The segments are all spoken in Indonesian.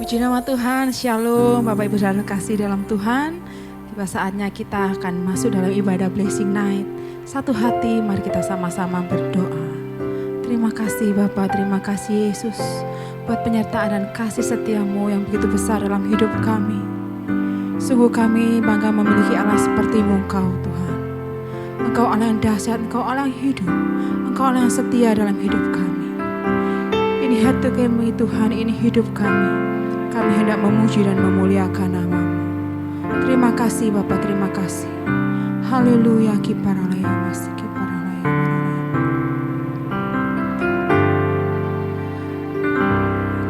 Puji nama Tuhan, Shalom Bapak Ibu Saudara kasih dalam Tuhan. Tiba saatnya kita akan masuk dalam ibadah Blessing Night. Satu hati, mari kita sama-sama berdoa. Terima kasih Bapak, terima kasih Yesus buat penyertaan dan kasih setiamu yang begitu besar dalam hidup kami. Sungguh kami bangga memiliki Allah seperti-Mu Engkau Tuhan. Engkau Allah yang dahsyat, Engkau Allah yang hidup, Engkau Allah yang setia dalam hidup kami. Ini hati kami Tuhan, ini hidup kami. Kami hendak memuji dan memuliakan nama-Mu. Terima kasih Bapa, terima kasih. Haleluya, kiparalaya masih kiparalaya.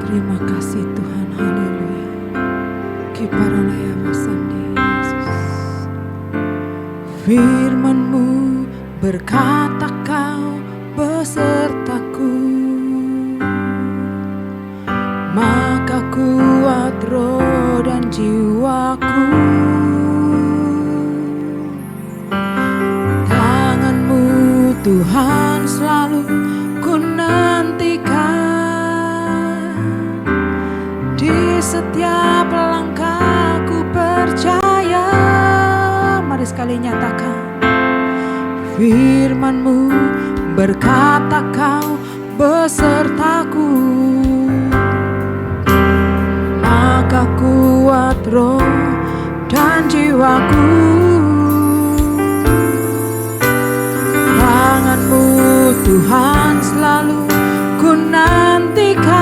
Terima kasih Tuhan, haleluya. Kiparalaya masandi Yesus. Firman-Mu berkata Kau besertaku. Maka kuat roh dan jiwaku. Tangan-Mu Tuhan selalu ku nantikan. Di setiap langkah ku percaya. Mari sekali nyatakan. Firman-Mu berkata Kau besertaku. Maka kuat roh dan jiwaku. Tangan-Mu Tuhan selalu ku nantikan.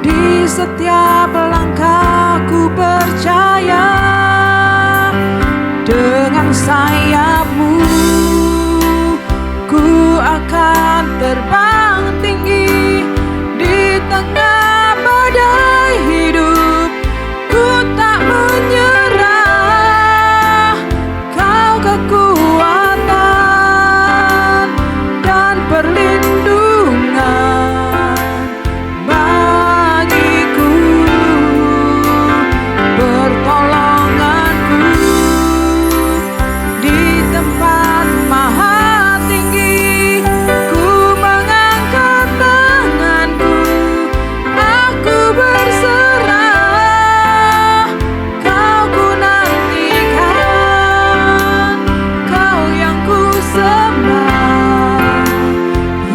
Di setiap langkah ku percaya. Dengan sayap-Mu ku akan terbang tinggi. Di tengah badai hidup ku tak menyerah. Kau kekuatan dan perlindungan bagiku, pertolonganku di tempat maha tinggi. Ku mengangkat tanganku, aku berserah. Kau ku nantikan, Kau yang ku sembah.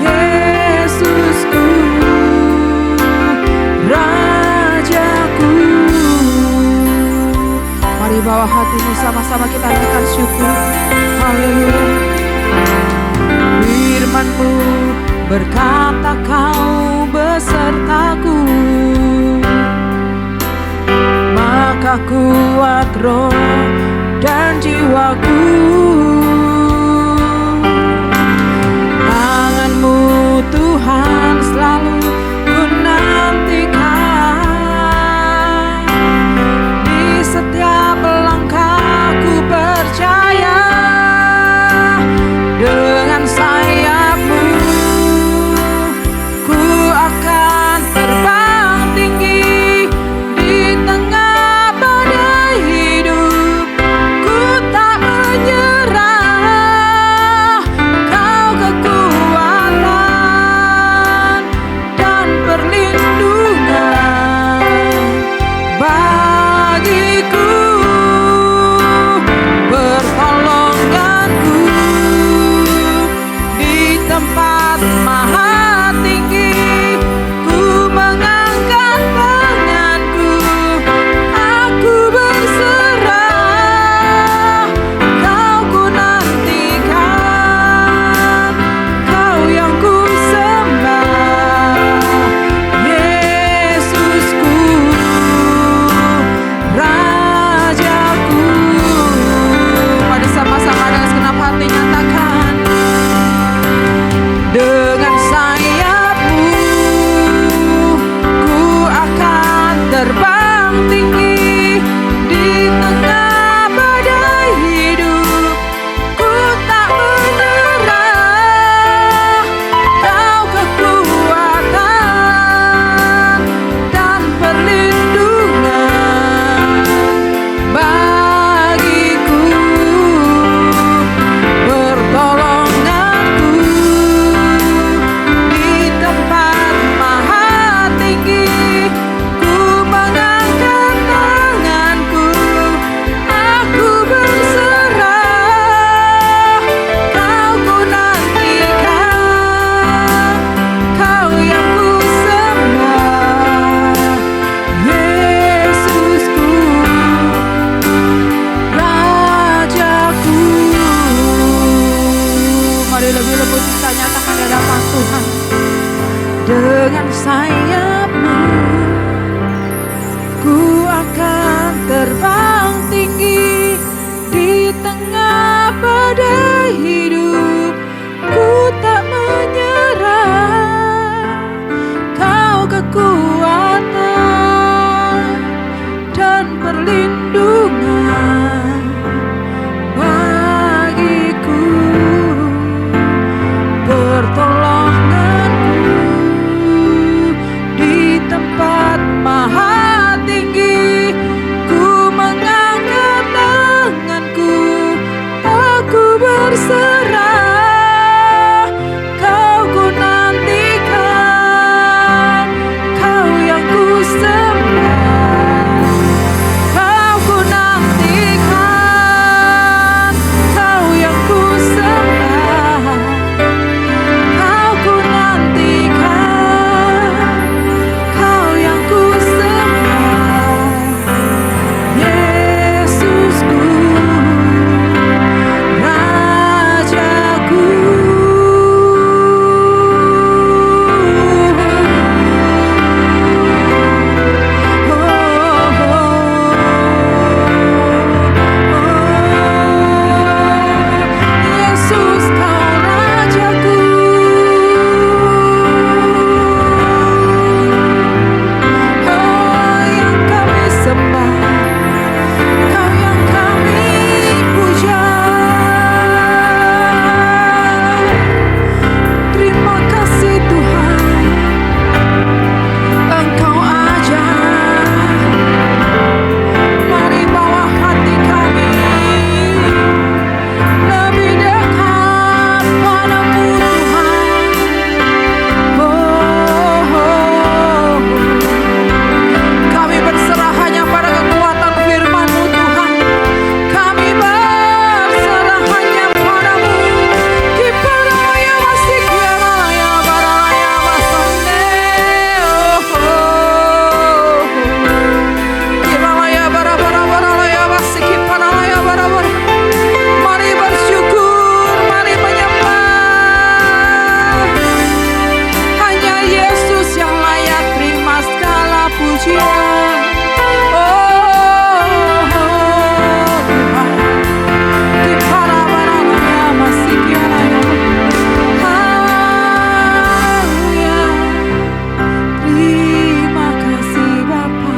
Yesusku, Rajaku. Mari bawa hatimu, sama-sama kita naikkan syukur. Haleluya. Firman-Mu berkata Kau besertaku. Maka kuat roh dan jiwaku. Tangan-Mu Tuhan selalu ku nantikan. Di setiap langkah ku percaya. Dengan sayap-Mu ku akan terbang tinggi. Di tengah badai hidup ku tak menyerah. dengan sayap-Mu, ku akan terbang tinggi di tengah badai hidup. Ku tak menyerah, Kau kekuatan dan perlindungan bagiku, pertolonganku di tempat maha tinggi. Ku mengangkat tanganku, aku berserah, Kau ku nantikan, Kau yang ku sembah. Kau ku nantikan, Kau yang ku sembah. Kau ku nantikan, Kau yang ku sembah. Yesusku, Rajaku. Yesus, Kau Rajaku. Yang kami sembah, Kau yang kami puja. Terima kasih Tuhan, Engkau ajar. Mari bawa hati kami lebih dekat padamu Tuhan. Kami berserah hanya pada kekuatan firman-Mu Tuhan. Kami berserah hanya padamu. Kiparaya wasikiaraya baraya wasande. Kiparaya bara-bara-baraya wasikiparaya bara-bara. Mari bersyukur, mari menyembah. Hanya Yesus yang layak terima segala pujian. Tuhan, Kipara-baraya wasikiaraya. Haleluya. Terima kasih Bapa.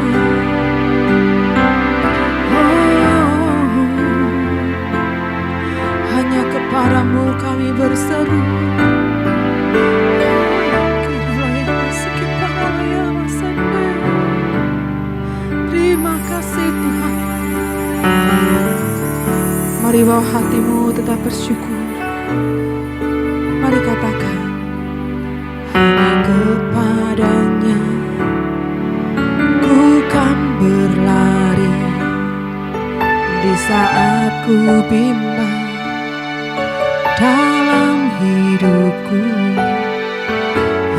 Hanya kepadamu kami berseru. Terima kasih Tuhan. Mari bawa hatimu tetap bersyukur. Mari katakan, hanya kepadanya ku kan berlari di saat ku bimbang dalam hidupku.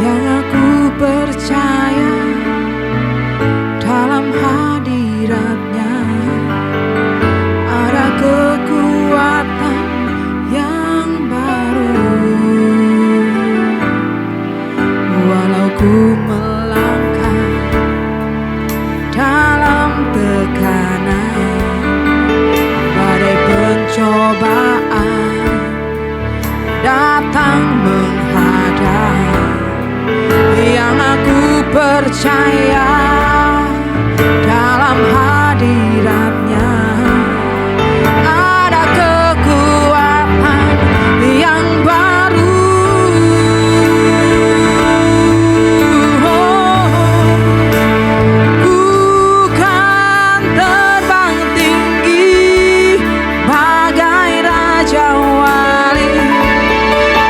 Yang aku percaya dalam hadirat-Nya ada kekuatan yang baru. Walau ku melangkah dalam tekanan, badai pencobaan datang menghadap, yang aku percaya dalam hadirat-Nya ada kekuatan yang baru. Ku kan terbang tinggi bagai Raja Wali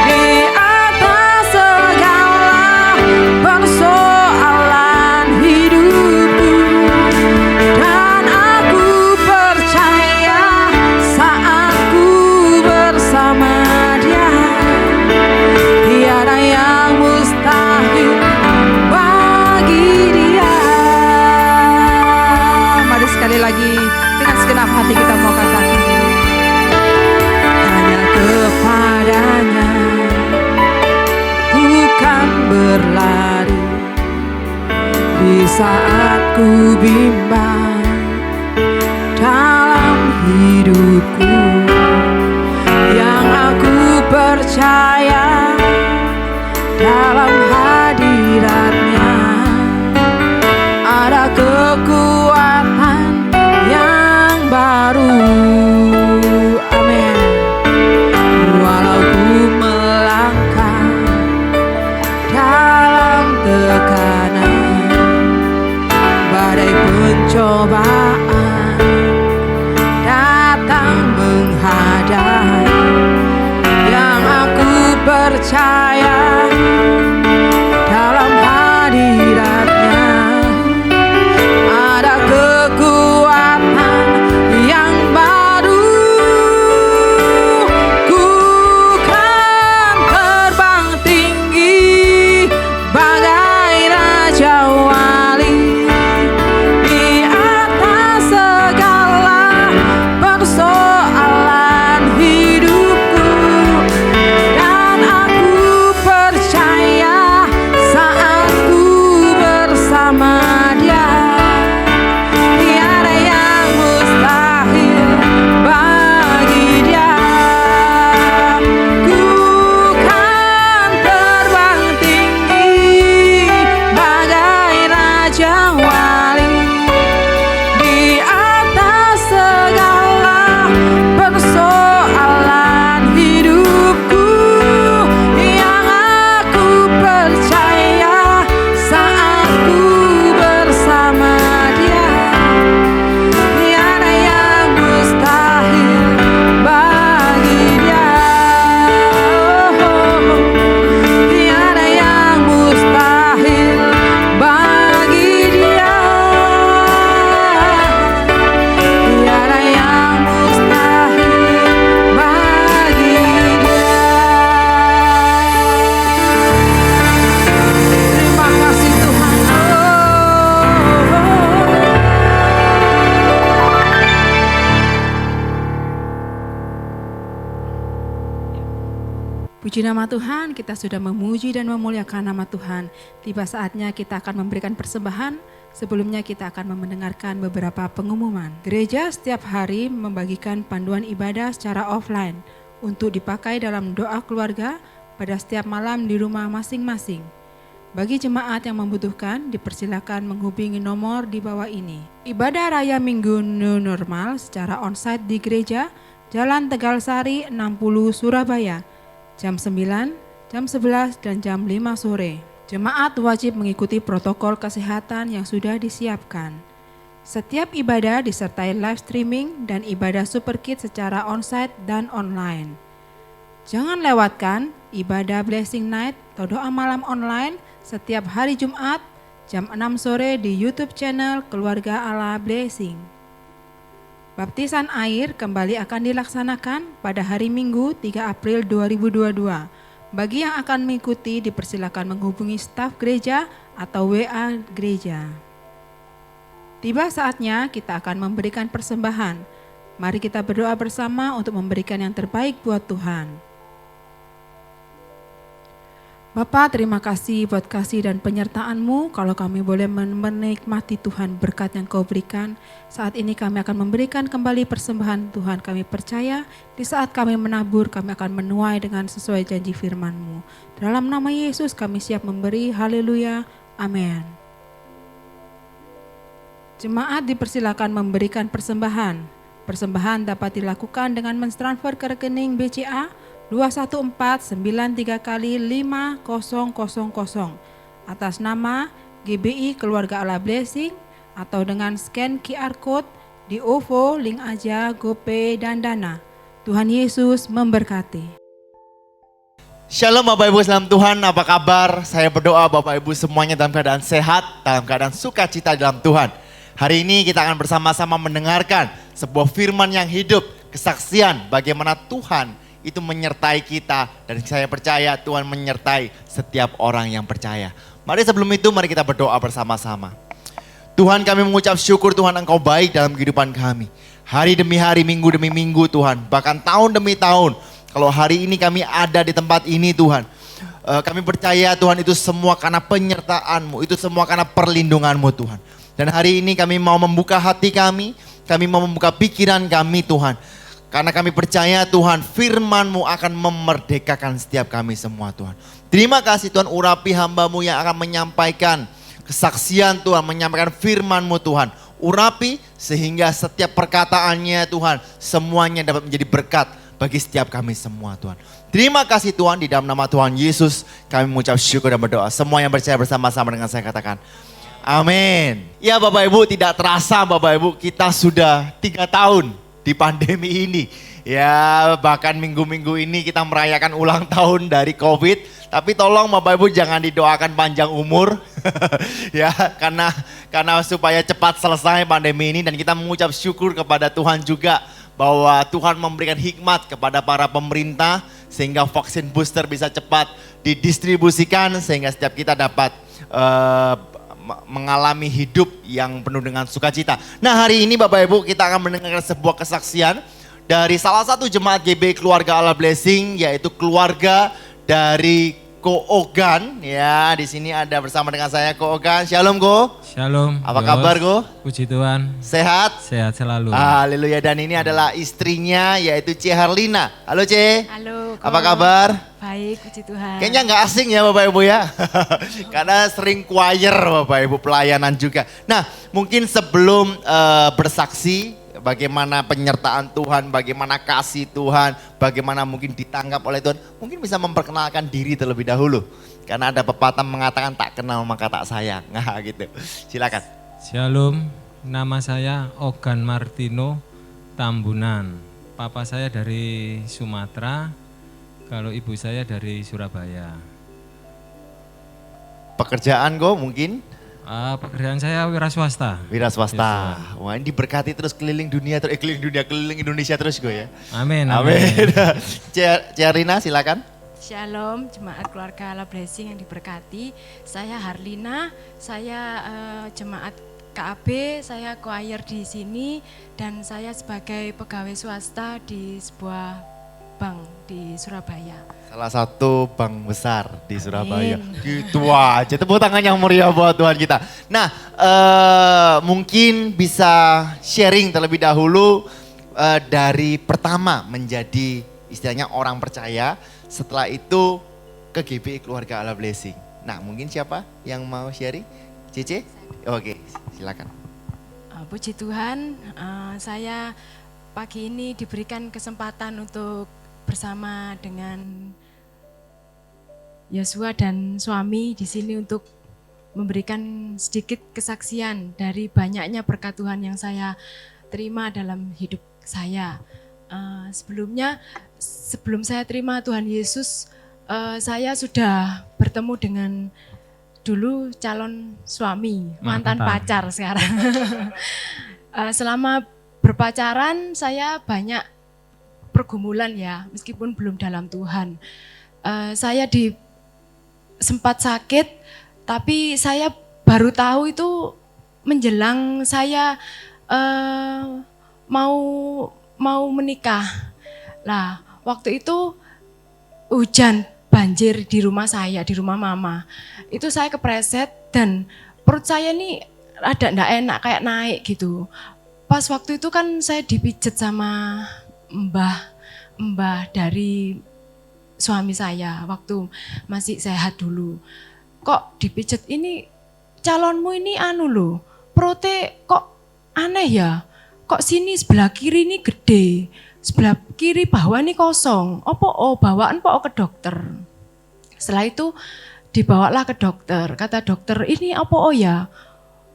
di atas segala persoalan hidup. saat ku bimbang dalam hidupku, yang aku percaya dalam hadiratnya ada kekuatan yang baru. Amin. Walau ku melangkah dalam tekanan, badai pencobaan datang menghadap, yang aku percaya dalam hadiratnya ada kekuatan yang baru. Ku kan terbang tinggi bagai raja wali di atas segala persoalan hidupku, dan aku percaya saat ku bersama Dia tiada yang mustahil bagi Dia. Ku kan terbang tinggi bagai raja wali di atas segala persoalan hidupku, yang aku percaya saat ku bersama Dia tiada yang mustahil bagi Dia. Tiada yang mustahil bagi Dia. Tiada yang mustahil bagi Dia. Terima kasih Tuhan. Puji nama Tuhan, kita sudah memuji dan memuliakan nama Tuhan. Tiba saatnya kita akan memberikan persembahan. Sebelumnya kita akan mendengarkan beberapa pengumuman. Gereja setiap hari membagikan panduan ibadah secara offline untuk dipakai dalam doa keluarga pada setiap malam di rumah masing-masing. Bagi jemaat yang membutuhkan, dipersilakan menghubungi nomor di bawah ini. Ibadah Raya Minggu New Normal secara onsite di gereja Jalan Tegal Sari 60 Surabaya, jam 9, jam 11, dan jam 5 sore. Jemaat wajib mengikuti protokol kesehatan yang sudah disiapkan. Setiap ibadah disertai live streaming dan ibadah Super Kids secara onsite dan online. Jangan lewatkan ibadah Blessing Night atau doa malam online setiap hari Jumat jam 6 sore di YouTube channel Keluarga Allah Blessing. Baptisan air kembali akan dilaksanakan pada hari Minggu 3 April 2022. Bagi yang akan mengikuti dipersilakan menghubungi staf gereja atau WA gereja. Tiba saatnya kita akan memberikan persembahan. Mari kita berdoa bersama untuk memberikan yang terbaik buat Tuhan. Bapa, terima kasih buat kasih dan penyertaan-Mu. Kalau kami boleh menikmati Tuhan berkat yang Kau berikan. Saat ini kami akan memberikan kembali persembahan Tuhan. Kami percaya di saat kami menabur, kami akan menuai dengan sesuai janji firman-Mu. Dalam nama Yesus kami siap memberi. Haleluya. Amin. Jemaat dipersilakan memberikan persembahan. Persembahan dapat dilakukan dengan mentransfer ke rekening BCA 21493 kali 5000 atas nama GBI Keluarga Allah Blessing, atau dengan scan QR Code di OVO, link aja, GoPay, dan Dana. Tuhan Yesus memberkati. Shalom Bapak Ibu dalam Tuhan, apa kabar? Saya berdoa Bapak Ibu semuanya dalam keadaan sehat, dalam keadaan sukacita dalam Tuhan. Hari ini kita akan bersama-sama mendengarkan sebuah firman yang hidup, kesaksian bagaimana Tuhan itu menyertai kita, dan saya percaya Tuhan menyertai setiap orang yang percaya. Mari sebelum itu mari kita berdoa bersama-sama. Tuhan, kami mengucap syukur Tuhan Engkau baik dalam kehidupan kami. Hari demi hari, minggu demi minggu Tuhan, bahkan tahun demi tahun. Kalau hari ini kami ada di tempat ini Tuhan, Kami percaya Tuhan itu semua karena penyertaan-Mu, itu semua karena perlindungan-Mu Tuhan. Dan hari ini kami mau membuka hati kami mau membuka pikiran kami Tuhan. Karena kami percaya Tuhan firman-Mu akan memerdekakan setiap kami semua Tuhan. Terima kasih Tuhan, urapi hamba-Mu yang akan menyampaikan kesaksian Tuhan, menyampaikan firman-Mu Tuhan. Urapi sehingga setiap perkataannya Tuhan semuanya dapat menjadi berkat bagi setiap kami semua Tuhan. Terima kasih Tuhan, di dalam nama Tuhan Yesus kami mengucap syukur dan berdoa. Semua yang percaya bersama-sama dengan saya katakan amin. Ya Bapak Ibu, tidak terasa Bapak Ibu kita sudah 3 tahun di pandemi ini. Ya bahkan minggu-minggu ini kita merayakan ulang tahun dari COVID. Tapi tolong Bapak Ibu jangan didoakan panjang umur. Ya karena supaya cepat selesai pandemi ini. Dan kita mengucap syukur kepada Tuhan juga bahwa Tuhan memberikan hikmat kepada para pemerintah sehingga vaksin booster bisa cepat didistribusikan sehingga setiap kita dapat mengalami hidup yang penuh dengan sukacita. Nah hari ini Bapak Ibu kita akan mendengarkan sebuah kesaksian dari salah satu jemaat GB Keluarga Allah Blessing, yaitu keluarga dari Ko Ogan. Ya di sini ada bersama dengan saya Ko Ogan. Shalom Ko. Shalom. Apa kabar Ko? Puji Tuhan. Sehat? Sehat selalu. Haleluya. Dan ini adalah istrinya yaitu C. Harlina. Halo C. Halo. Apa kabar? Baik, puji Tuhan. Kayaknya nggak asing ya Bapak Ibu ya. Karena sering choir Bapak Ibu, pelayanan juga. Nah mungkin sebelum bersaksi bagaimana penyertaan Tuhan, bagaimana kasih Tuhan, bagaimana mungkin ditangkap oleh Tuhan. Mungkin bisa memperkenalkan diri terlebih dahulu. Karena ada pepatah mengatakan tak kenal maka tak sayang. Nah gitu, silakan. Shalom, nama saya Ogan Martino Tambunan. Papa saya dari Sumatera, kalau ibu saya dari Surabaya. Pekerjaan Go mungkin? Pekerjaan saya wira swasta. Wira swasta. Wah ini diberkati terus keliling dunia, keliling Indonesia terus Go ya. Amin. Amin. Ciarina silakan. Shalom, jemaat keluarga Allah Blessing yang diberkati. Saya Harlina, saya jemaat KAB, saya choir di sini dan saya sebagai pegawai swasta di sebuah bank di Surabaya. Salah satu bank besar di Surabaya. Amin. Gitu aja, tepuk tangan yang meriah buat Tuhan kita. Nah, mungkin bisa sharing terlebih dahulu dari pertama menjadi istilahnya orang percaya, setelah itu ke GBI Keluarga Allah Blessing. Nah, mungkin siapa yang mau sharing? Cici? Oke, silakan. Puji Tuhan, saya pagi ini diberikan kesempatan untuk bersama dengan Yosua dan suami di sini untuk memberikan sedikit kesaksian dari banyaknya berkat Tuhan yang saya terima dalam hidup saya. Sebelum saya terima Tuhan Yesus, saya sudah bertemu dengan dulu calon suami, mantan pacar sekarang. Selama berpacaran saya banyak pergumulan ya, meskipun belum dalam Tuhan. Saya sempat sakit, tapi saya baru tahu itu menjelang saya mau menikah. Lah, waktu itu hujan, banjir di rumah saya, di rumah mama. Itu saya kepreset dan perut saya ini ada enggak enak, kayak naik gitu. Pas waktu itu kan saya dipijet sama mbah dari suami saya waktu masih sehat dulu. Kok dipijet ini calonmu ini loh, perutnya kok aneh ya? Kok sini sebelah kiri ini gede, sebelah kiri bawah ini kosong. Bawaan ke dokter. Setelah itu dibawalah ke dokter. Kata dokter, ini ya?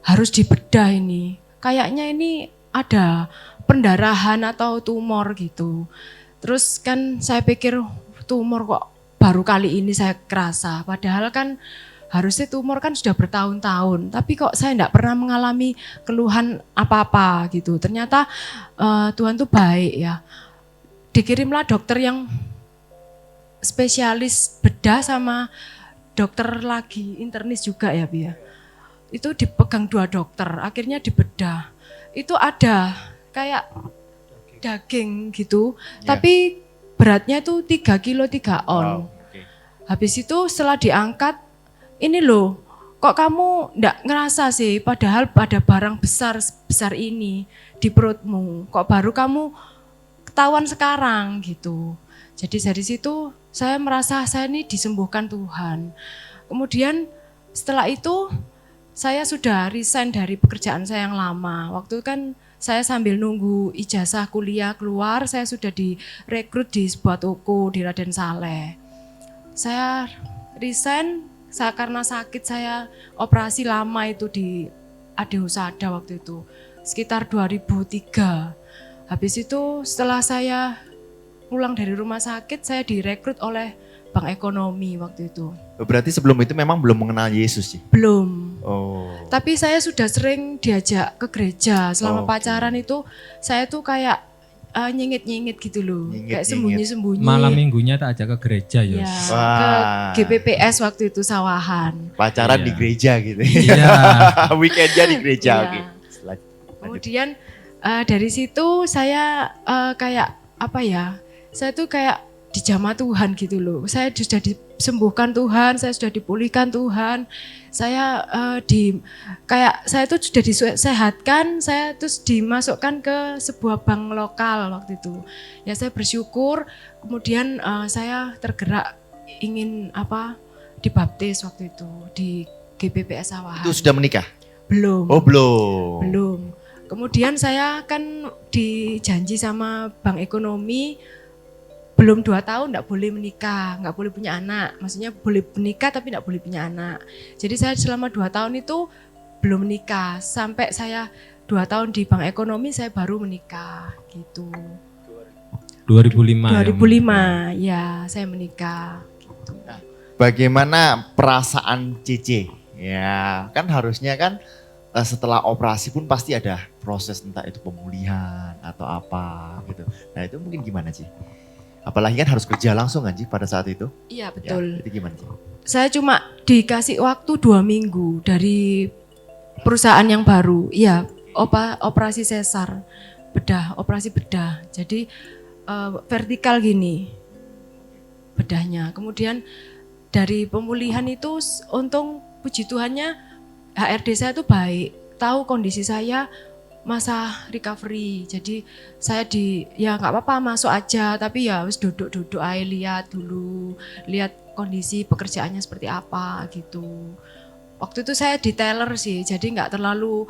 Harus dibedah ini. Kayaknya ini ada pendarahan atau tumor gitu. Terus kan saya pikir tumor kok baru kali ini saya kerasa. Padahal kan harusnya tumor kan sudah bertahun-tahun, tapi kok saya enggak pernah mengalami keluhan apa-apa gitu. Ternyata Tuhan tuh baik ya. Dikirimlah dokter yang spesialis bedah sama dokter lagi internis juga ya Bia. Itu dipegang 2 dokter, akhirnya dibedah. Itu ada kayak daging gitu, tapi beratnya itu 3 kilo 3 on. Wow, okay. Habis itu setelah diangkat, ini loh, kok kamu ndak ngerasa sih, padahal ada barang besar ini di perutmu, kok baru kamu ketahuan sekarang gitu. Jadi dari situ saya merasa saya ini disembuhkan Tuhan. Kemudian setelah itu saya sudah resign dari pekerjaan saya yang lama. Waktu itu kan saya sambil nunggu ijazah kuliah keluar, saya sudah direkrut di sebuah toko di Raden Saleh. Saya resign karena sakit, saya operasi lama itu di Ade Husada waktu itu, sekitar 2003. Habis itu setelah saya pulang dari rumah sakit, saya direkrut oleh Bank Ekonomi waktu itu. Berarti sebelum itu memang belum mengenal Yesus sih? Belum. Oh. Tapi saya sudah sering diajak ke gereja. Selama pacaran itu saya tuh kayak nyengit-nyengit gitu loh. Kayak sembunyi-sembunyi. Malam minggunya tak ajak ke gereja Ya, Yos. ke GPPS waktu itu Sawahan. Pacaran Iya. di gereja gitu. Iya. Weekendnya di gereja, Iya. oke. Kemudian dari situ saya kayak apa ya, saya tuh kayak dijamah Tuhan gitu loh. Saya sudah disembuhkan Tuhan, saya sudah dipulihkan Tuhan. Saya saya tuh sudah disehatkan, saya terus dimasukkan ke sebuah bank lokal waktu itu. Ya saya bersyukur, kemudian saya tergerak ingin dibaptis waktu itu di GBPS Sawahan. Itu sudah menikah? Belum. Oh belum. Belum. Kemudian saya kan dijanji sama Bank Ekonomi belum 2 tahun enggak boleh menikah, enggak boleh punya anak. Maksudnya boleh menikah tapi enggak boleh punya anak. Jadi saya selama 2 tahun itu belum menikah. Sampai saya 2 tahun di Bank Ekonomi saya baru menikah gitu. 2005. 2005 ya saya menikah. Gitu. Bagaimana perasaan Cici? Ya kan harusnya kan setelah operasi pun pasti ada proses, entah itu pemulihan atau apa gitu. Nah itu mungkin gimana Ci? Apalagi kan harus kerja langsung kan Ci pada saat itu? Iya betul. Ya, itu gimana Ci? Saya cuma dikasih waktu 2 minggu dari perusahaan yang baru. Iya, operasi sesar, operasi bedah. Jadi vertikal gini bedahnya. Kemudian dari pemulihan itu untung puji Tuhannya HRD saya tuh baik, tahu kondisi saya masa recovery. Jadi saya ya nggak apa-apa masuk aja, tapi ya harus duduk-duduk aja, lihat kondisi pekerjaannya seperti apa gitu. Waktu itu saya di teller sih, jadi nggak terlalu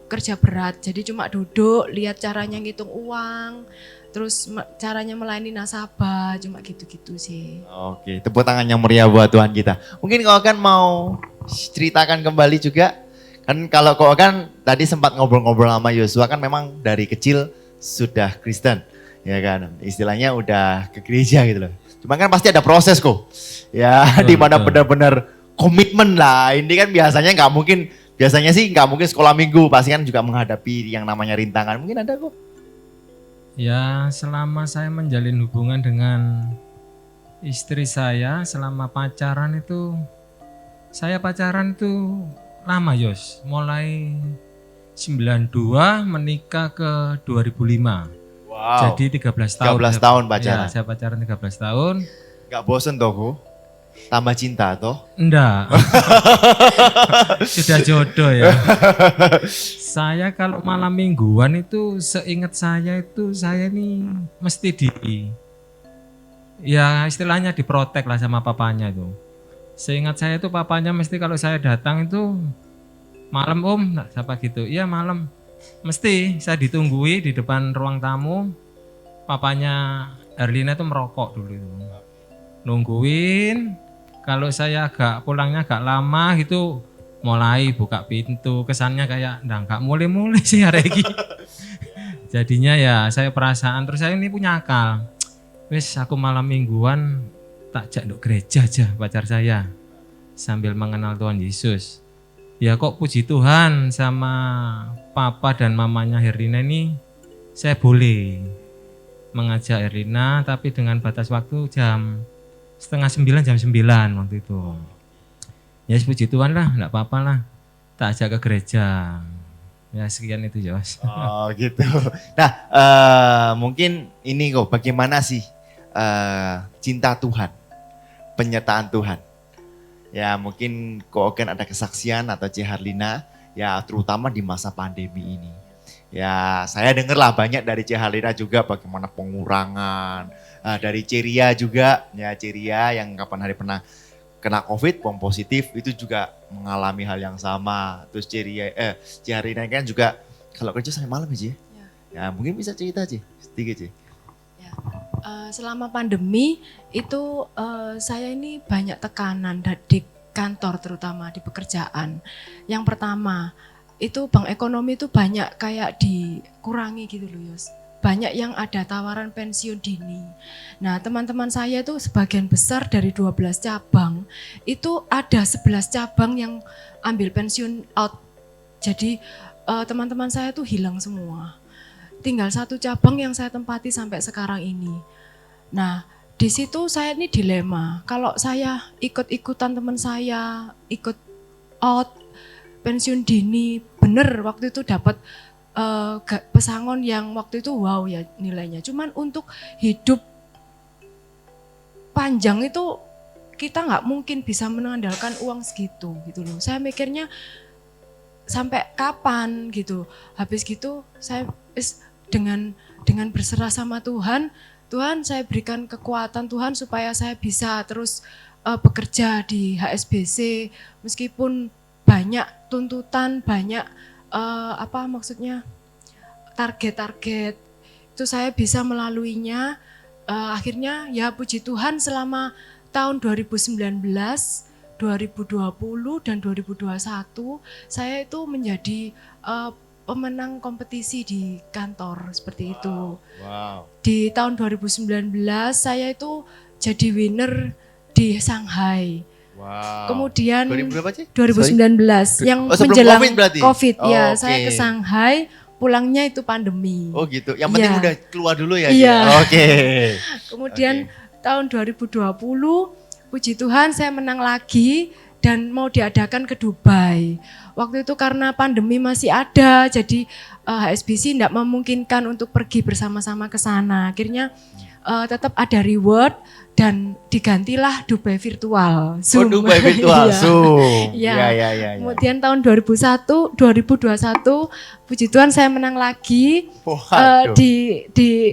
kerja berat. Jadi cuma duduk, lihat caranya ngitung uang, terus caranya melayani nasabah, cuma gitu-gitu sih. Oke, tepuk tangan yang meriah buat Tuhan kita. Mungkin kau kan mau ceritakan kembali juga, kan kalau kau kan tadi sempat ngobrol-ngobrol sama Yosua kan memang dari kecil sudah Kristen, ya kan, istilahnya udah ke gereja gitu loh. Cuma kan pasti ada proses kok, ya di mana benar-benar komitmen lah. Ini kan biasanya sih nggak mungkin sekolah minggu, pasti kan juga menghadapi yang namanya rintangan. Mungkin ada kok. Ya selama saya menjalin hubungan dengan istri saya, selama pacaran itu, saya pacaran itu lama Yos, mulai 92 menikah ke 2005. Wow. Jadi 13 tahun. 13 tahun pacaran. Ya, saya pacaran 13 tahun. Gak bosen toh kok? Tambah cinta toh? Enggak. Sudah jodoh ya. Saya kalau malam mingguan itu seingat saya itu saya ini mesti ya istilahnya diprotek lah sama papanya itu. Seingat saya itu papanya mesti kalau saya datang itu malam om, siapa gitu. Iya malam. Mesti saya ditunggui di depan ruang tamu. Papanya Erlina itu merokok dulu itu. Nungguin. Kalau saya pulangnya agak lama gitu, mulai buka pintu. Kesannya kayak nggak mulai-mulai sih hari ini. Jadinya ya saya perasaan, terus saya ini punya akal. Wes aku malam mingguan tak jak nduk gereja aja pacar saya sambil mengenal Tuhan Yesus. Ya kok puji Tuhan sama papa dan mamanya Herlina ini saya boleh mengajak Herlina, tapi dengan batas waktu jam 8:30 jam 9 waktu itu. Ya puji Tuhan lah, enggak apa-apa lah. Tak ajak ke gereja. Ya sekian itu Yos. Oh gitu. Nah mungkin ini kok bagaimana sih cinta Tuhan penyertaan Tuhan. Ya mungkin Ko Ogen ada kesaksian atau C. Harlina, ya terutama di masa pandemi ini. Ya saya dengarlah banyak dari C. Harlina juga bagaimana pengurangan. Dari Ceria juga, ya Ceria yang kapan hari pernah kena COVID, POM positif, itu juga mengalami hal yang sama. Terus C. Harlina kan juga kalau kerja sampai malam aja ya. Ya mungkin bisa cerita aja, sedikit aja. Ya, selama pandemi itu saya ini banyak tekanan di kantor terutama di pekerjaan. Yang pertama itu bank ekonomi itu banyak kayak dikurangi gitu loh Yos. Banyak yang ada tawaran pensiun dini. Nah teman-teman saya itu sebagian besar dari 12 cabang itu ada 11 cabang yang ambil pensiun out. Jadi teman-teman saya tuh hilang semua. Tinggal satu cabang yang saya tempati sampai sekarang ini. Nah, di situ saya ini dilema. Kalau saya ikut-ikutan teman saya, ikut out, pensiun dini, bener waktu itu dapat pesangon yang waktu itu wow ya nilainya. Cuman untuk hidup panjang itu kita nggak mungkin bisa mengandalkan uang segitu gitu loh. Saya mikirnya sampai kapan gitu. Habis gitu saya dengan berserah sama Tuhan, Tuhan saya berikan kekuatan Tuhan supaya saya bisa terus bekerja di HSBC meskipun banyak tuntutan, banyak target-target itu saya bisa melaluinya. Akhirnya ya puji Tuhan selama tahun 2019, 2020 dan 2021 saya itu menjadi pemenang kompetisi di kantor seperti itu. Wow. Di tahun 2019 saya itu jadi winner di Shanghai. Wow. Kemudian 2000 berapa sih? 2019 yang sebelum menjelang COVID berarti? COVID ya, Oke. saya ke Shanghai, pulangnya itu pandemi. Oh gitu. Yang penting Iya. udah keluar dulu ya. Iya. Oke. Kemudian tahun 2020 puji Tuhan saya menang lagi dan mau diadakan ke Dubai. Waktu itu karena pandemi masih ada, jadi HSBC tidak memungkinkan untuk pergi bersama-sama ke sana. Akhirnya tetap ada reward dan digantilah Dubai virtual. Oh Zoom. Dubai virtual, Iya. Zoom. Iya. Ya. Kemudian tahun 2021, puji Tuhan saya menang lagi. Waduh.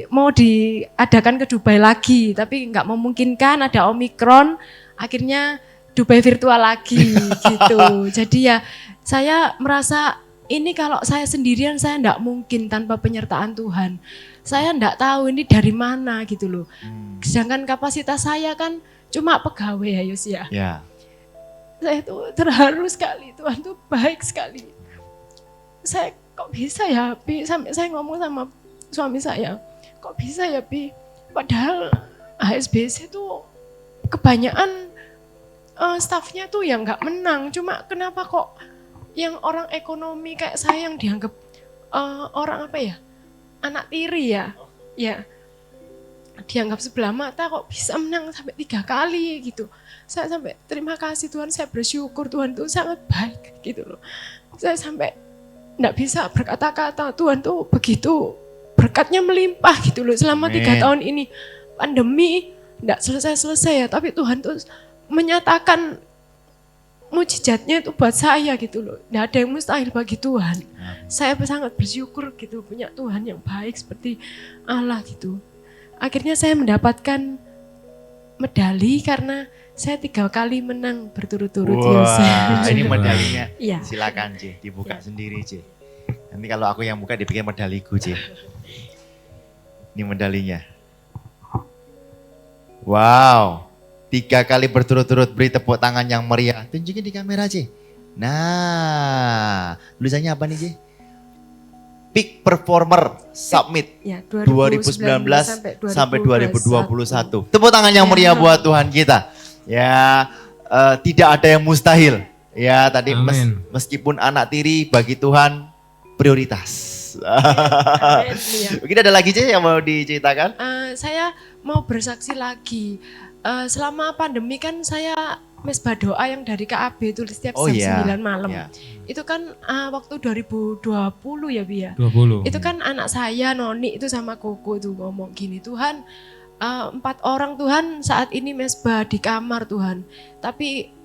Mau diadakan ke Dubai lagi, tapi nggak memungkinkan, ada Omikron. Akhirnya Dubai virtual lagi gitu. Jadi ya saya merasa ini kalau saya sendirian saya enggak mungkin tanpa penyertaan Tuhan. Saya enggak tahu ini dari mana gitu loh. Sedangkan kapasitas saya kan cuma pegawai ya Yus ya. Ya. Saya tuh terharu sekali, Tuhan tuh baik sekali. Saya kok bisa ya Pi, sampai saya ngomong sama suami saya, kok bisa ya Pi, padahal HSBC tuh kebanyakan stafnya tuh yang nggak menang, cuma kenapa kok yang orang ekonomi kayak saya yang dianggap orang apa ya, anak tiri ya, ya dianggap sebelah mata kok bisa menang sampai 3 kali gitu. Saya sampai terima kasih Tuhan, saya bersyukur Tuhan tuh sangat baik gitu loh. Saya sampai nggak bisa berkata-kata, Tuhan tuh begitu berkatnya melimpah gitu loh selama 3 tahun ini. Pandemi nggak selesai-selesai ya, tapi Tuhan tuh menyatakan mujizatnya itu buat saya gitu loh. Nggak ada yang mustahil bagi Tuhan. Saya sangat bersyukur gitu punya Tuhan yang baik seperti Allah gitu. Akhirnya saya mendapatkan medali karena saya 3 kali menang berturut-turut. Wah, ini medalinya. Iya. Silakan C, dibuka sendiri C. Nanti kalau aku yang buka dibikin medaliku C. Ini medalinya. Wow. 3 kali berturut-turut beri tepuk tangan yang meriah. Tunjukin di kamera C. Nah, tulisannya apa nih C? Peak Performer Summit Ya, 2019 sampai 2021. Tepuk tangan yang meriah buat Tuhan kita. Ya, tidak ada yang mustahil. Ya, tadi Amin. meskipun anak tiri bagi Tuhan prioritas. Mungkin ada lagi C yang mau diceritakan? Saya mau bersaksi lagi. Selama pandemi kan saya mesbah doa yang dari KAB itu setiap jam 9 malam. Iya. Itu kan waktu 2020 ya Bi ya. 20. Itu kan anak saya Noni itu sama Koko itu ngomong gini, Tuhan 4 orang Tuhan saat ini mesbah di kamar Tuhan. Tapi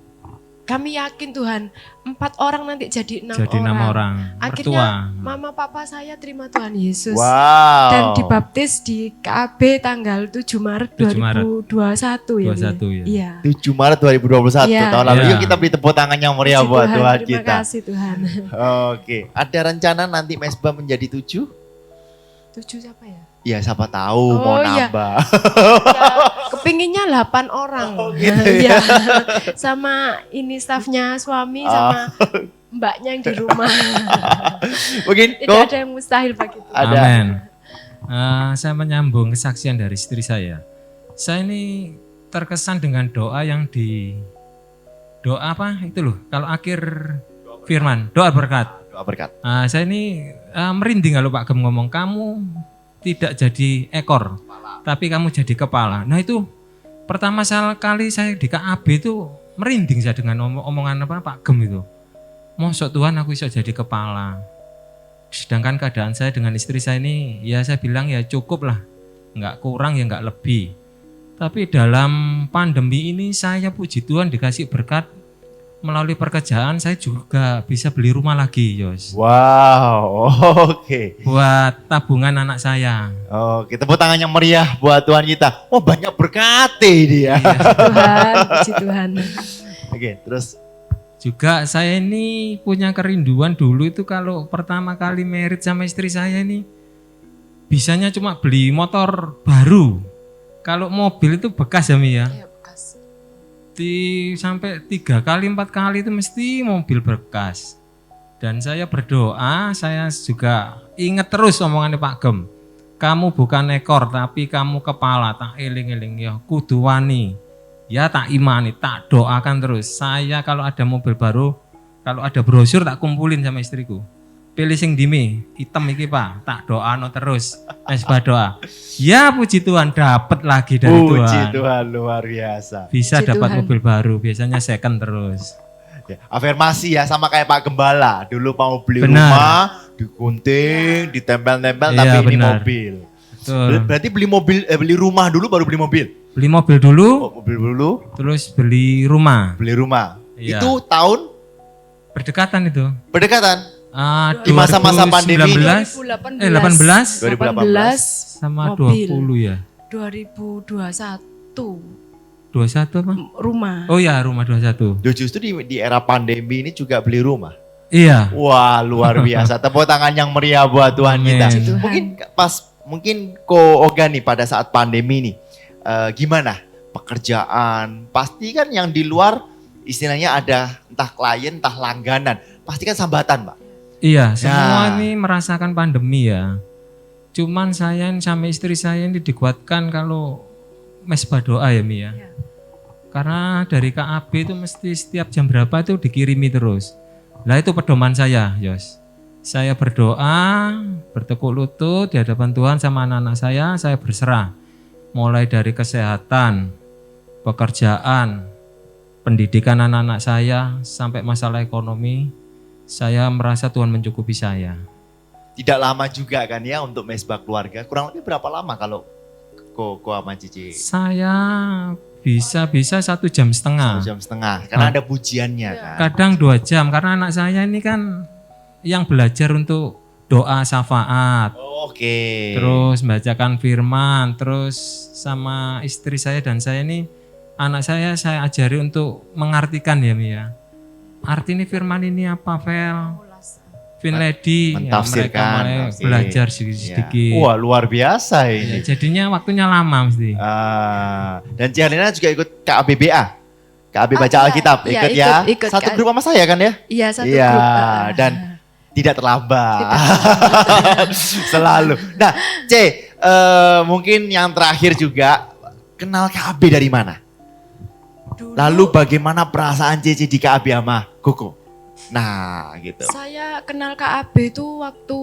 kami yakin Tuhan 4 orang nanti jadi 6 Jadi 6 orang. Akhirnya Mertua. mama papa saya terima Tuhan Yesus. Wow. Dan dibaptis di KAB tanggal 7 Maret 7 Maret. 2021 ya. 21 ya. Iya. 7 Maret 2021 Iya. tahun lalu. Iya. Yuk kita beri tepuk tangan yang meriah Puji buat Tuhan terima kita. kasih Tuhan. Oke, ada rencana nanti mesbah menjadi 7? 7 siapa ya? Ya siapa tahu mau Oh, iya. nambah. Ya, kepinginnya 8 orang. gitu ya. Sama ini stafnya suami sama mbaknya yang di rumah. Mungkin Tidak kok ada yang mustahil bagi Tuhan. ada. Amin. Saya menyambung kesaksian dari istri saya. Saya ini terkesan dengan doa yang doa apa itu loh. Kalau akhir firman, doa berkat. Doa berkat. Saya ini merinding kalau Pak Gem ngomong, kamu tidak jadi ekor, tapi kamu jadi kepala. Nah itu pertama kali saya di KAB itu merinding saya dengan omongan apa Pak Gem itu. Mosok Tuhan aku bisa jadi kepala. Sedangkan keadaan saya dengan istri saya ini, ya saya bilang ya cukup lah, nggak kurang ya nggak lebih. Tapi dalam pandemi ini saya puji Tuhan dikasih berkat melalui pekerjaan saya juga bisa beli rumah lagi, Yos. Wow, oke. Buat tabungan anak saya. Oke, tepuk tangan yang meriah buat Tuhan kita. Wah, banyak berkati dia. Tuhan, puji Tuhan. Oke, terus Juga saya ini punya kerinduan dulu itu kalau pertama kali married sama istri saya ini bisanya cuma beli motor baru. Kalau mobil itu bekas ya Mi ya. Ayo, bekas. Sampai 3 kali 4 kali itu mesti mobil bekas. Dan saya berdoa, saya juga ingat terus omongannya Pak Gem. Kamu bukan ekor tapi kamu kepala, tak eling-eling ya kudu wani. Ya tak imani, tak doakan terus. Saya kalau ada mobil baru, kalau ada brosur tak kumpulin sama istriku. Pilih sing dimi, hitam iki Pak, tak doano terus. Mesbah doa. Ya puji Tuhan dapat lagi dari puji Tuhan. Tuhan luar biasa. Bisa Puji dapat Tuhan. mobil baru, biasanya second terus. Ya, afirmasi ya sama kayak Pak Gembala. Dulu mau beli Benar. rumah, digunting, ditempel-tempel Iya, tapi ini benar. mobil. Betul. Berarti beli rumah dulu baru beli mobil. Beli mobil dulu, Oh, mobil dulu, terus beli rumah. beli rumah. Iya. Itu tahun Berdekatan itu. berdekatan. Di masa-masa pandemi. 2019, 18 2018. sama Mobil. 20 ya. 2021 21 apa? rumah. Oh ya, rumah 21. Duh, justru di era pandemi ini juga beli rumah. Iya. Wah, luar biasa. Tepuk tangan yang meriah buat Tuhan Amin. kita. Puji Tuhan. Mungkin Ko Oga nih pada saat pandemi nih, gimana pekerjaan? Pasti kan yang di luar istilahnya ada entah klien, entah langganan. Pasti kan sambatan, Pak. Iya, semua Ya. ini merasakan pandemi ya. Cuman saya sama istri saya ini dikuatkan kalau mesbah doa ya Mi ya. Iya. Karena dari KAB itu mesti setiap jam berapa itu dikirimi terus. Lah itu pedoman saya, Yos. Saya berdoa, bertekuk lutut di hadapan Tuhan sama anak-anak saya berserah. Mulai dari kesehatan, pekerjaan, pendidikan anak-anak saya, sampai masalah ekonomi, saya merasa Tuhan mencukupi saya. Tidak lama juga kan ya untuk mesbah keluarga. Kurang lebih berapa lama kalau Ko sama Cici? Saya bisa 1,5 jam. 1,5 jam. Karena ada pujiannya kan. Kadang 2 jam, karena anak saya ini kan yang belajar untuk doa syafaat. Oke. Terus membacakan firman, terus sama istri saya dan saya ini, anak saya ajari untuk mengartikan ya Mi ya. Arti ini firman ini apa, Vel? Finlady, ya, Mentafsirkan, mereka mulai oke. belajar Ya. sedikit-sedikit. Wah, luar biasa Ya, ini. jadinya waktunya lama mesti. Dan Cialina juga ikut KABBA. KAB Baca iya. Alkitab, Iya, ikut ya. ikut, Satu Kak. grup sama saya kan ya? Iya, satu Iya, grup. dan tidak terlambat. Selalu. Nah, C, mungkin yang terakhir juga, kenal KAB dari mana? Dulu Lalu bagaimana perasaan Cici di KAB sama Koko? Nah, gitu. saya kenal KAB itu waktu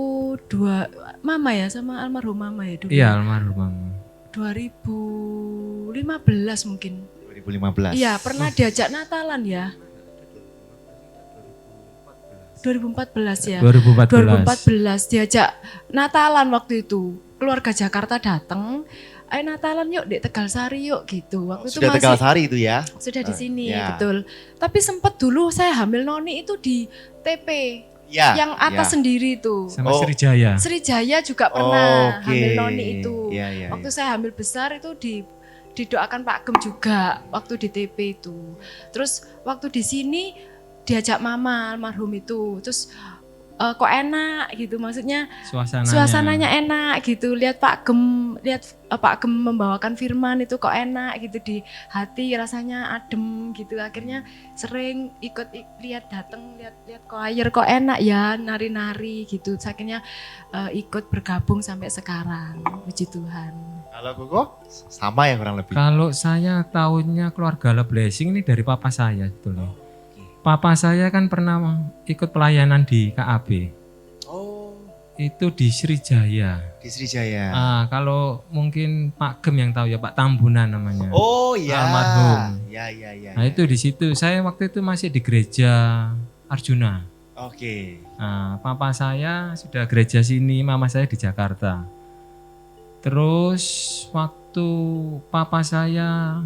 mama ya sama almarhum mama ya dulu. Iya, almarhum. 2015 mungkin. 2015. Iya, pernah diajak Natalan ya. 2014 ya. 2014. 2014 diajak Natalan waktu itu. Keluarga Jakarta datang, ayo Natalan yuk di Tegal Sari yuk gitu. Waktu itu Sudah masih Tegal Sari itu ya? sudah di sini, ya. betul. Tapi sempat dulu saya hamil noni itu di TP Ya. yang atas sendiri itu. Sama Oh. Sriwijaya. Sriwijaya juga pernah Oke. hamil noni itu. Iya, iya, Waktu iya. saya hamil besar itu didoakan Pak Gem juga waktu di TP itu. Terus waktu di sini diajak mama almarhum itu. Terus kok enak gitu, maksudnya suasananya enak gitu. Lihat Pak Gem membawakan firman itu kok enak gitu, di hati rasanya adem gitu. Akhirnya sering lihat choir kok enak ya, nari-nari gitu. Akhirnya ikut bergabung sampai sekarang. Puji Tuhan. Kalau Koko sama ya kurang lebih. Kalau saya tahunya keluarga Le Blessing ini dari papa saya gitu loh. Papa saya kan pernah ikut pelayanan di KAB. Oh, Itu di Sriwijaya. di Sriwijaya. Kalau mungkin Pak Gem yang tahu ya, Pak Tambunan namanya. Oh iya. Almarhum. Ya, ya, ya. Nah itu di situ. Saya waktu itu masih di gereja Arjuna. Oke. Nah, papa saya sudah gereja sini, mama saya di Jakarta. Terus waktu papa saya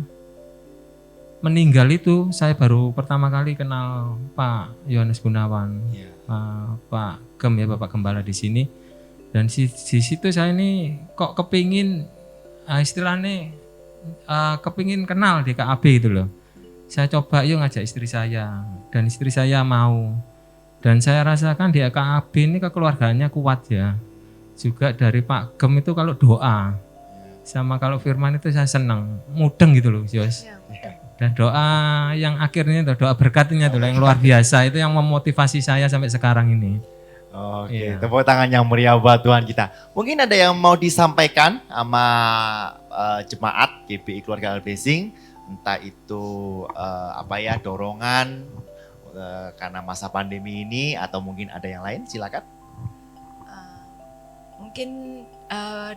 meninggal itu, saya baru pertama kali kenal Pak Yohanes Gunawan, Ya. Pak Gem ya, Bapak Gembala di sini. Dan di situ saya ini kok kepingin, istilahnya kepingin kenal di KAB gitu loh. Saya coba yuk ngajak istri saya, dan istri saya mau. Dan saya rasakan di KAB ini kekeluargaannya kuat ya. Juga dari Pak Gem itu kalau doa, sama kalau firman itu saya senang, mudeng gitu loh Yos. Dan doa yang akhirnya itu, doa berkatnya itu yang luar biasa, itu yang memotivasi saya sampai sekarang ini. Oke, Iya. tepuk tangan yang meriah buat Tuhan kita. Mungkin ada yang mau disampaikan sama jemaat GBI Keluarga Le Blessing, entah itu dorongan karena masa pandemi ini, atau mungkin ada yang lain, silakan. Mungkin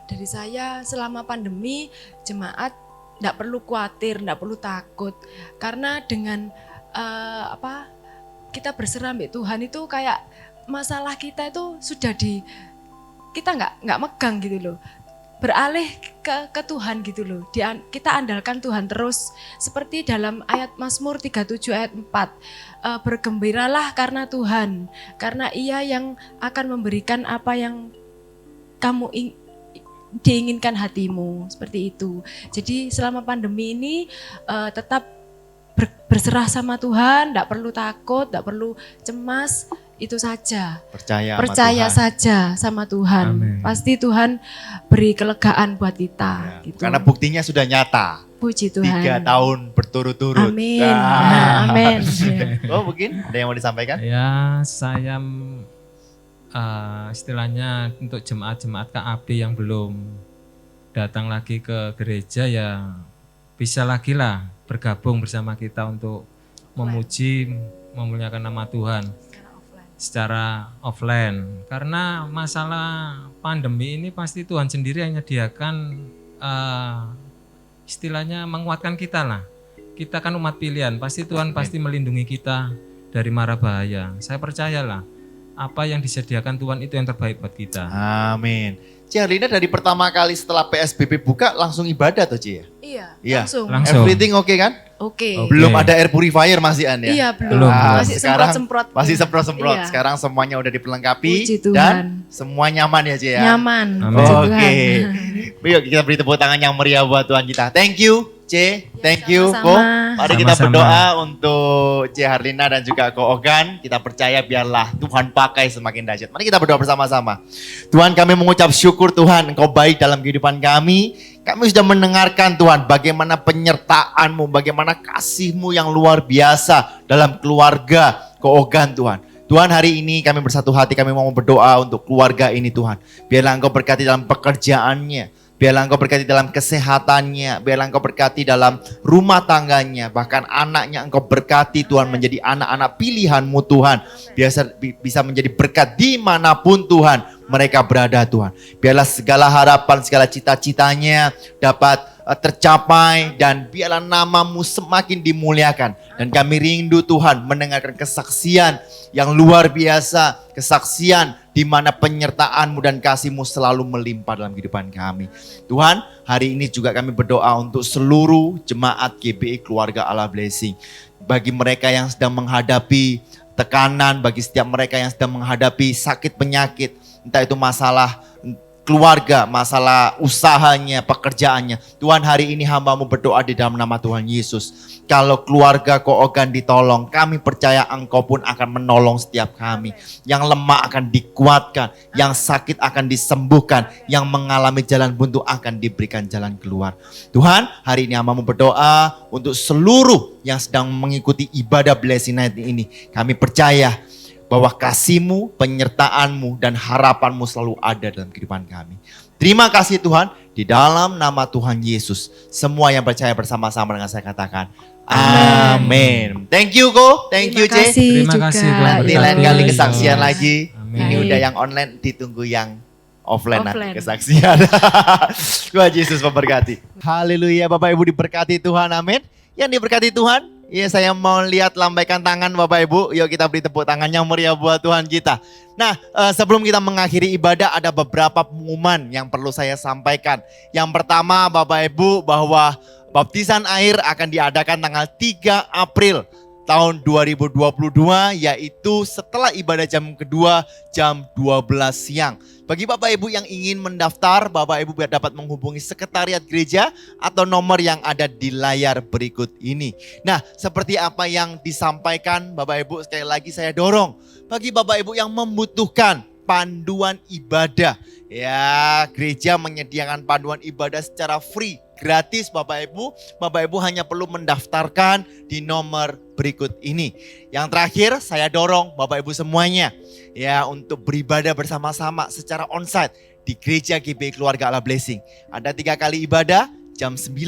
dari saya selama pandemi jemaat tidak perlu khawatir, tidak perlu takut, karena dengan kita berserah mbak Tuhan itu kayak masalah kita itu sudah kita nggak megang gitu loh, beralih ke Tuhan gitu loh. Kita andalkan Tuhan terus, seperti dalam ayat Mazmur 37 ayat 4, bergembiralah karena Tuhan, karena Ia yang akan memberikan apa yang kamu diinginkan hatimu, seperti itu. Jadi selama pandemi ini tetap berserah sama Tuhan, tidak perlu takut, tidak perlu cemas, itu saja. Percaya sama Tuhan. Saja sama Tuhan. Amin. Pasti Tuhan beri kelegaan buat kita. Ya, Gitu. karena buktinya sudah nyata. Puji Tuhan. 3 tahun berturut-turut. Amin. Nah. Amin. Oh mungkin ada yang mau disampaikan? Ya, saya istilahnya untuk jemaat-jemaat KAB yang belum datang lagi ke gereja, ya bisa lagi lah bergabung bersama kita untuk memuji, memuliakan nama Tuhan secara offline. Karena masalah pandemi ini pasti Tuhan sendiri yang menyediakan istilahnya menguatkan kita lah. Kita kan umat pilihan, pasti Tuhan pasti melindungi kita dari mara bahaya. Saya percayalah, apa yang disediakan Tuhan itu yang terbaik buat kita. Amin. Ci Herlina dari pertama kali setelah PSBB buka langsung ibadah tuh Ci ya? Iya, Iya. Langsung. Everything oke kan? Oke. Oke. Belum ada air purifier masih ya? Iya, belum. Belum. Masih Sekarang semprot-semprot. masih semprot-semprot. Iya. Sekarang semuanya udah dipelengkapi Puji Tuhan. dan semua nyaman ya Ci ya? Nyaman. Amin. Puji Oke. Tuhan. Yuk kita beri tepuk tangan yang meriah buat Tuhan kita. Thank you C, thank you Ko. sama-sama. Mari kita Sama-sama. berdoa untuk C Herlina dan juga Ko Ogan. Kita percaya biarlah Tuhan pakai semakin dahsyat. Mari kita berdoa bersama-sama. Tuhan, kami mengucap syukur Tuhan, Engkau baik dalam kehidupan kami. Kami sudah mendengarkan Tuhan bagaimana penyertaan-Mu, bagaimana kasih-Mu yang luar biasa dalam keluarga Ko Ogan Tuhan. Tuhan, hari ini kami bersatu hati, kami mau berdoa untuk keluarga ini Tuhan. Biarlah Engkau berkati dalam pekerjaannya. Biarlah Engkau berkati dalam kesehatannya. Biarlah Engkau berkati dalam rumah tangganya. Bahkan anaknya Engkau berkati Tuhan menjadi anak-anak pilihan-Mu Tuhan. Bisa menjadi berkat dimanapun Tuhan mereka berada Tuhan. Biarlah segala harapan, segala cita-citanya dapat tercapai. Dan biarlah nama-Mu semakin dimuliakan. Dan kami rindu Tuhan mendengarkan kesaksian yang luar biasa. Kesaksian di mana penyertaan-Mu dan kasih-Mu selalu melimpah dalam kehidupan kami. Tuhan, hari ini juga kami berdoa untuk seluruh jemaat GBI Keluarga Allah Blessing. Bagi mereka yang sedang menghadapi tekanan, bagi setiap mereka yang sedang menghadapi sakit penyakit, entah itu masalah keluarga, masalah usahanya, pekerjaannya. Tuhan, hari ini hamba-Mu berdoa di dalam nama Tuhan Yesus. Kalau keluarga kau akan ditolong, kami percaya Engkau pun akan menolong setiap kami. Yang lemah akan dikuatkan, yang sakit akan disembuhkan, yang mengalami jalan buntu akan diberikan jalan keluar. Tuhan, hari ini hamba-Mu berdoa untuk seluruh yang sedang mengikuti ibadah Blessing Night ini. Kami percaya bahwa kasih-Mu, penyertaan-Mu, dan harapan-Mu selalu ada dalam kehidupan kami. Terima kasih Tuhan, di dalam nama Tuhan Yesus. Semua yang percaya bersama-sama dengan saya katakan, amin. Thank you Ko, thank you C. Terima kasih, Tuhan Nanti berkati. lain kali kesaksian lagi. Amin. Ini Baik. udah yang online, ditunggu yang offline nanti Offline. kesaksian. Tuhan Yesus memberkati. Haleluya, Bapak Ibu diberkati Tuhan, amin. Yang diberkati Tuhan, ya saya mau lihat lambaikan tangan Bapak Ibu. Yuk kita beri tepuk tangan yang meriah buat Tuhan kita. Nah, sebelum kita mengakhiri ibadah ada beberapa pengumuman yang perlu saya sampaikan. Yang pertama Bapak Ibu, bahwa baptisan air akan diadakan tanggal 3 April tahun 2022, yaitu setelah ibadah jam kedua jam 12 siang. Bagi Bapak Ibu yang ingin mendaftar, Bapak Ibu dapat menghubungi sekretariat gereja atau nomor yang ada di layar berikut ini. Nah, seperti apa yang disampaikan Bapak Ibu, sekali lagi saya dorong. Bagi Bapak Ibu yang membutuhkan panduan ibadah, ya gereja menyediakan panduan ibadah secara free, gratis Bapak Ibu. Bapak Ibu hanya perlu mendaftarkan di nomor berikut ini. Yang terakhir saya dorong Bapak Ibu semuanya ya untuk beribadah bersama-sama secara onsite di gereja GBI Keluarga Allah Blessing. Ada 3 kali ibadah, jam 9,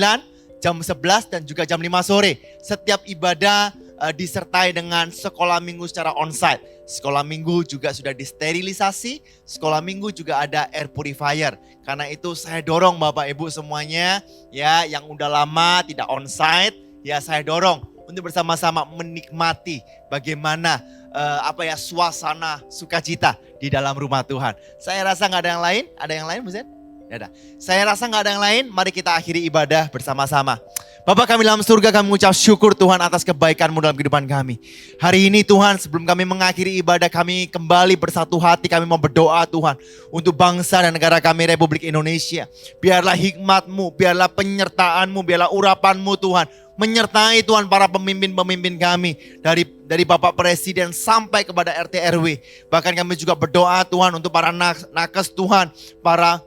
jam 11 dan juga jam 5 sore. Setiap ibadah disertai dengan sekolah minggu secara onsite. Sekolah minggu juga sudah disterilisasi, sekolah minggu juga ada air purifier. Karena itu saya dorong Bapak Ibu semuanya ya yang udah lama tidak onsite, ya saya dorong untuk bersama-sama menikmati bagaimana suasana sukacita di dalam rumah Tuhan. Saya rasa nggak ada yang lain, ada yang lain Bu Zen? Ya udah. Saya rasa nggak ada yang lain, mari kita akhiri ibadah bersama-sama. Bapak kami dalam surga, kami mengucap syukur Tuhan atas kebaikan-Mu dalam kehidupan kami. Hari ini Tuhan, sebelum kami mengakhiri ibadah, kami kembali bersatu hati, kami mau berdoa Tuhan untuk bangsa dan negara kami Republik Indonesia. Biarlah hikmat-Mu, biarlah penyertaan-Mu, biarlah urapan-Mu Tuhan. Menyertai Tuhan para pemimpin-pemimpin kami. Dari Bapak Presiden sampai kepada RT RW. Bahkan kami juga berdoa Tuhan untuk para nakes Tuhan, para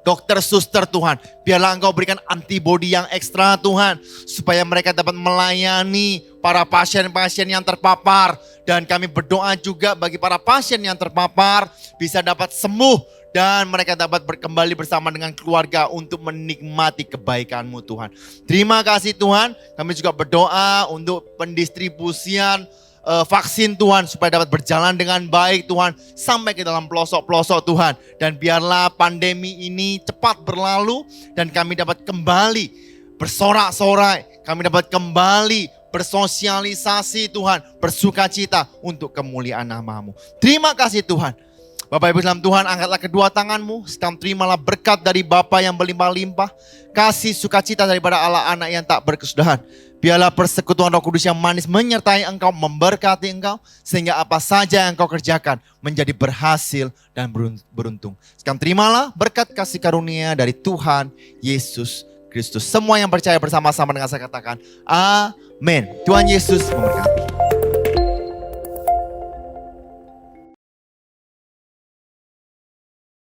dokter, suster Tuhan, biarlah Engkau berikan antibodi yang ekstra Tuhan, supaya mereka dapat melayani para pasien-pasien yang terpapar. Dan kami berdoa juga bagi para pasien yang terpapar bisa dapat sembuh dan mereka dapat kembali bersama dengan keluarga untuk menikmati kebaikan-Mu Tuhan. Terima kasih Tuhan, kami juga berdoa untuk pendistribusian vaksin Tuhan supaya dapat berjalan dengan baik Tuhan sampai ke dalam pelosok-pelosok Tuhan, dan biarlah pandemi ini cepat berlalu dan kami dapat kembali bersorak-sorai, kami dapat kembali bersosialisasi Tuhan, bersukacita untuk kemuliaan nama-Mu. Terima kasih Tuhan. Bapak Ibu dalam Tuhan, angkatlah kedua tangan-Mu, sedang terimalah berkat dari Bapa yang berlimpah-limpah, kasih sukacita daripada Allah Anak yang tak berkesudahan. Biarlah persekutuan Roh Kudus yang manis menyertai Engkau, memberkati Engkau, sehingga apa saja yang Engkau kerjakan menjadi berhasil dan beruntung. Sekarang terimalah berkat kasih karunia dari Tuhan Yesus Kristus. Semua yang percaya bersama-sama dengan saya katakan, amin. Tuhan Yesus memberkati.